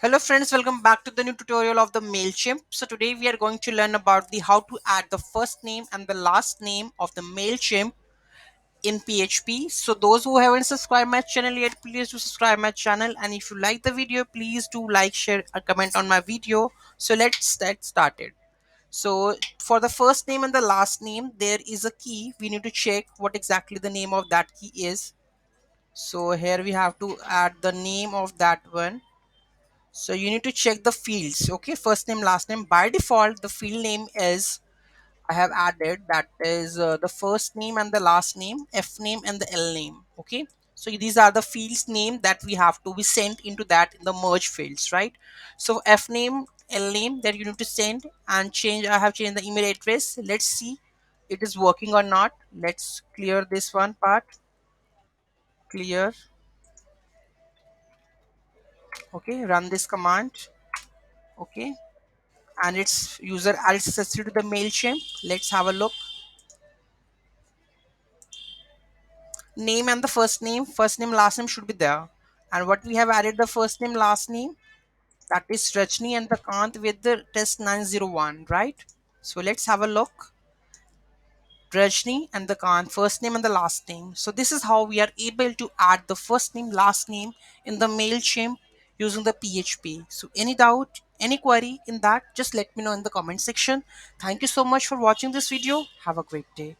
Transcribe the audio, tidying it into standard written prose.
Hello friends, welcome back to the new tutorial of the Mailchimp. So today we are going to learn about the how to add the first name and the last name of the Mailchimp in PHP. So those who haven't subscribed my channel yet, please do subscribe my channel, and if you like the video, please do like, share, or comment on my video. So let's get started. So for the first name and the last name, there is a key. We need to check what exactly the name of that key is. So here we have to add the name of that one. So you need to check the fields. Okay, first name, last name. By default the field name is, I have added, that is the first name and the last name, F name and the L name. Okay, so these are the fields name that we have to be sent into that in the merge fields, right? So F name, L name, that you need to send and change. I have changed the email address. Let's see it is working or not. Let's clear this one part. Clear. Okay, run this command. Okay, and its user added successfully to the Mailchimp. Let's have a look. Name and the first name, last name should be there. And what we have added the first name, last name, that is Rajni and the Kant with the test 901, right? So let's have a look. Rajni and the Kant, first name and the last name. So this is how we are able to add the first name, last name in the Mailchimp using the PHP. So any doubt, any query in that, just let me know in the comment section. Thank you so much for watching this video. Have a great day.